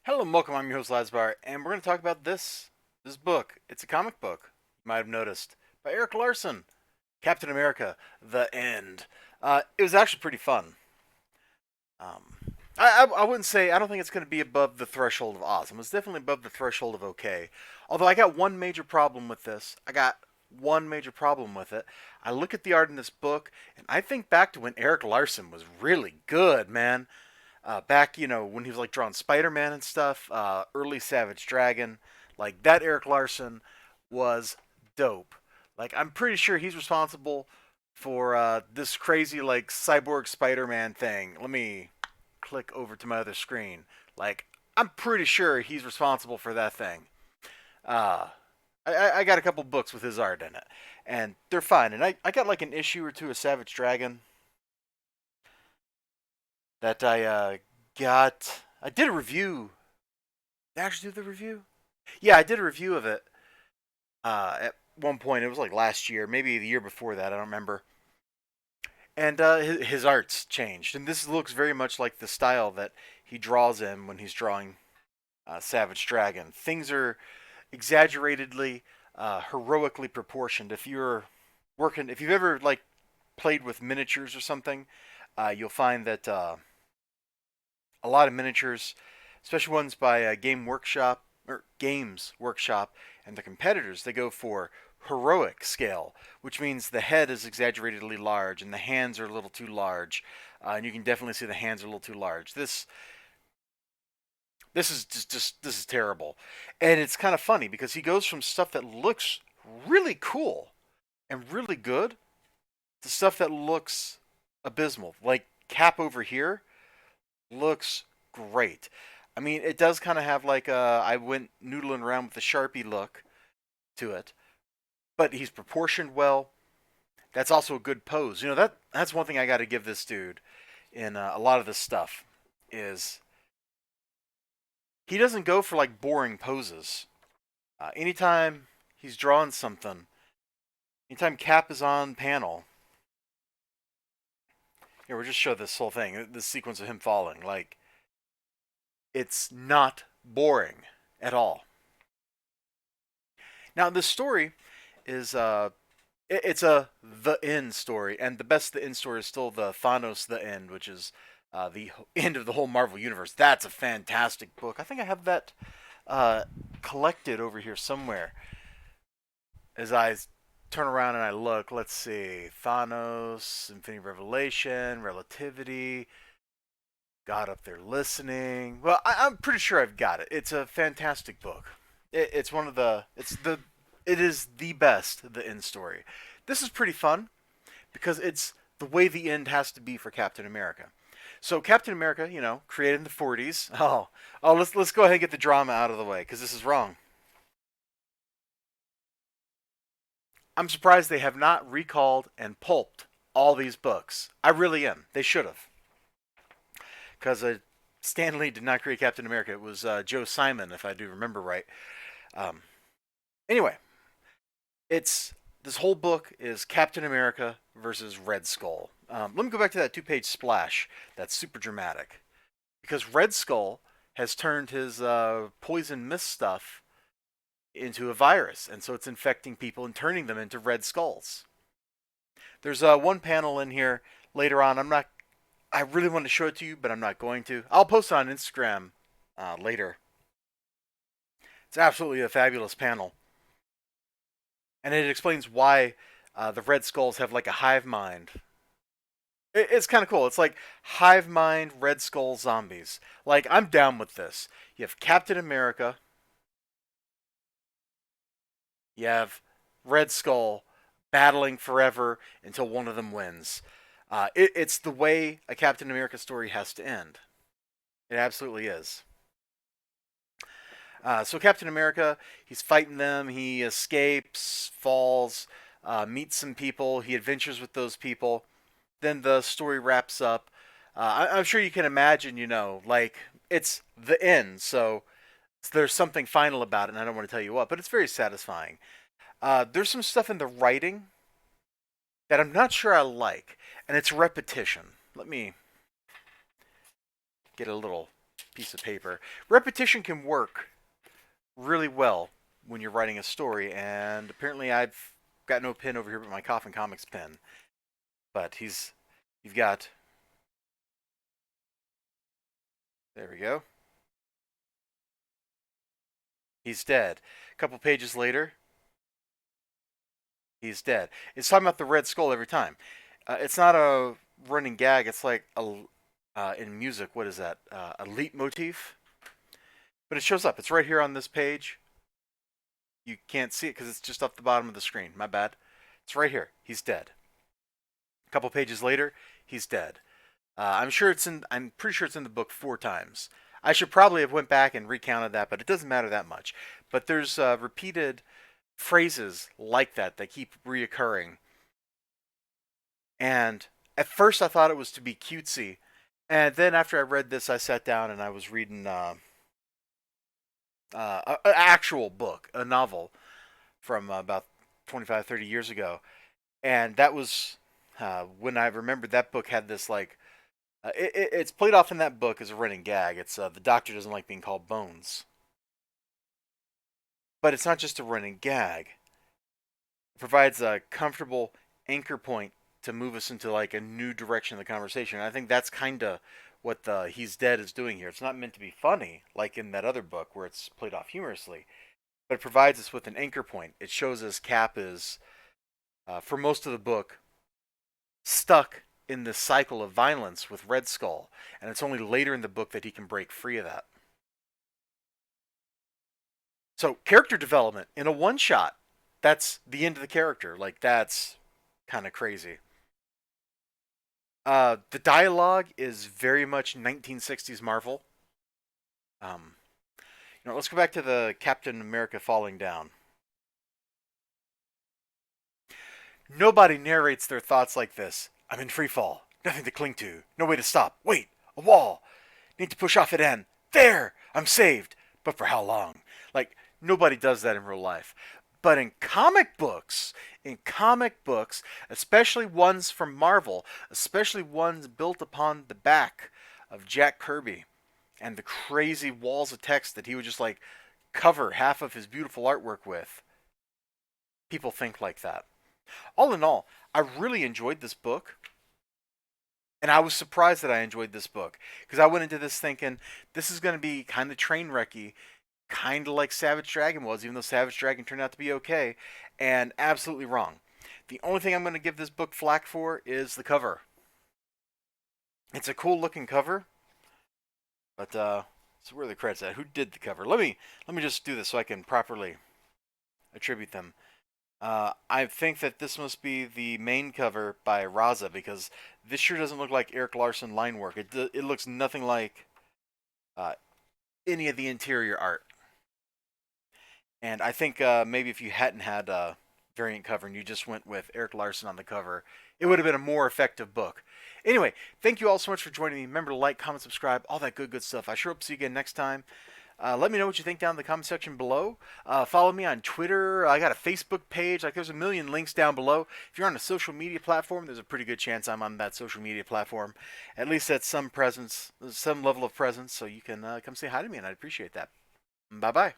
Hello and welcome. I'm your host Elizibar, and we're going to talk about this book. It's a comic book, you might have noticed, by Eric Larson, Captain America: The End. It was actually pretty fun. I wouldn't say I don't think it's going to be above the threshold of awesome. It's definitely above the threshold of okay. Although I got one major problem with this. I got one major problem with it. I look at the art in this book, and I think back to when Eric Larson was really good, man. Back, when he was like drawing Spider-Man and stuff, early Savage Dragon, like that Eric Larson was dope. Like I'm pretty sure he's responsible for this crazy like cyborg Spider-Man thing. Let me click over to my other screen. Like I'm pretty sure he's responsible for that thing. Uh, I got a couple books with his art in it, and they're fine. And I got like an issue or two of Savage Dragon that I got. I did a review. Did I actually do the review? Yeah, I did a review of it at one point. It was like last year, maybe the year before that. I don't remember. And his art's changed, and this looks very much like the style that he draws in when he's drawing Savage Dragon. Things are exaggeratedly, heroically proportioned. If you've ever like played with miniatures or something, you'll find that a lot of miniatures, especially ones by Games Workshop, and the competitors, they go for heroic scale, which means the head is exaggeratedly large and the hands are a little too large, and you can definitely see the hands are a little too large. This is just this is terrible, and it's kind of funny because he goes from stuff that looks really cool and really good to stuff that looks abysmal. Like Cap over here looks great. I mean, it does kind of have like a I went noodling around with the Sharpie look to it, but he's proportioned well. That's also a good pose. That's one thing I got to give this dude in a lot of this stuff is he doesn't go for like boring poses. Anytime he's drawing something, anytime Cap is on panel, here we'll just show this whole thing, this sequence of him falling. Like it's not boring at all. Now the story is it's a the end story, and the best the end story is still the Thanos the end, which is the end of the whole Marvel universe. That's a fantastic book. I think I have that uh, collected over here somewhere. As I turn around and I look, let's see, Thanos, Infinity Revelation, Relativity. God up there listening. Well, I'm pretty sure I've got it. It's a fantastic book. It's one of the. It is the best. The end story. This is pretty fun because it's the way the end has to be for Captain America. So Captain America, created in the 40s. Let's go ahead and get the drama out of the way because this is wrong. I'm surprised they have not recalled and pulped all these books. I really am. They should have because Stan Lee did not create Captain America. It was Joe Simon, if I do remember right. Um, anyway, it's this whole book is Captain America versus Red Skull. Let me go back to that two-page splash. That's super dramatic because Red Skull has turned his poison mist stuff into a virus, and so it's infecting people and turning them into red skulls. There's one panel in here later on. I really want to show it to you, but I'm not going to. I'll post it on Instagram later. It's absolutely a fabulous panel, and it explains why the Red Skulls have like a hive mind. It's kind of cool. It's like hive mind Red Skull zombies. Like I'm down with this. You have Captain America. You have Red Skull battling forever until one of them wins. It's the way a Captain America story has to end. It absolutely is. So Captain America, he's fighting them. He escapes, falls, meets some people. He adventures with those people. Then the story wraps up. I'm sure you can imagine, like it's the end. So there's something final about it, and I don't want to tell you what, but it's very satisfying. There's some stuff in the writing that I'm not sure I like, and it's repetition. Let me get a little piece of paper. Repetition can work really well when you're writing a story, and apparently I've got no pen over here but my Coffin Comics pen. But you've got, there we go. He's dead. A couple pages later, he's dead. It's talking about the Red Skull every time. It's not a running gag. It's like in music, what is that? A leitmotif. But it shows up. It's right here on this page. You can't see it because it's just off the bottom of the screen. My bad. It's right here. He's dead. A couple pages later, he's dead. I'm sure it's in. I'm pretty sure it's in the book 4 times. I should probably have went back and recounted that, but it doesn't matter that much. But there's repeated phrases like that that keep reoccurring. And at first, I thought it was to be cutesy, and then after I read this, I sat down and I was reading an actual book, a novel from about 25, 30 years ago, and that was when I remembered that book had this like it's played off in that book as a running gag. It's the doctor doesn't like being called Bones, but it's not just a running gag. It provides a comfortable anchor point to move us into like a new direction of the conversation. And I think that's kind of what the He's Dead is doing here. It's not meant to be funny like in that other book where it's played off humorously, but it provides us with an anchor point. It shows us Cap is, for most of the book, stuck in this cycle of violence with Red Skull, and it's only later in the book that he can break free of that. So character development in a one shot, that's the end of the character. Like that's kind of crazy. The dialogue is very much 1960s Marvel. Um, let's go back to the Captain America falling down. Nobody narrates their thoughts like this. I'm in free fall. Nothing to cling to. No way to stop. Wait, a wall. Need to push off it and there! I'm saved. But for how long? Like, nobody does that in real life. But in comic books, especially ones from Marvel, especially ones built upon the back of Jack Kirby and the crazy walls of text that he would just like cover half of his beautiful artwork with, people think like that. All in all, I really enjoyed this book. And I was surprised that I enjoyed this book because I went into this thinking this is going to be kind of train wrecky, kind of like Savage Dragon was, even though Savage Dragon turned out to be okay, and absolutely wrong. The only thing I'm going to give this book flack for is the cover. It's a cool looking cover, but so where are the credits at? Who did the cover? Let me just do this so I can properly attribute them. I think that this must be the main cover by Raza because this sure doesn't look like Eric Larson line work. It looks nothing like any of the interior art. And I think maybe if you hadn't had a variant cover and you just went with Eric Larson on the cover, it would have been a more effective book. Anyway, thank you all so much for joining me. Remember to like, comment, subscribe, all that good stuff. I sure hope to see you again next time. Let me know what you think down in the comment section below. Follow me on Twitter. I got a Facebook page. Like, there's a million links down below. If you're on a social media platform, there's a pretty good chance I'm on that social media platform. At least at some presence, some level of presence, so you can come say hi to me, and I'd appreciate that. Bye-bye.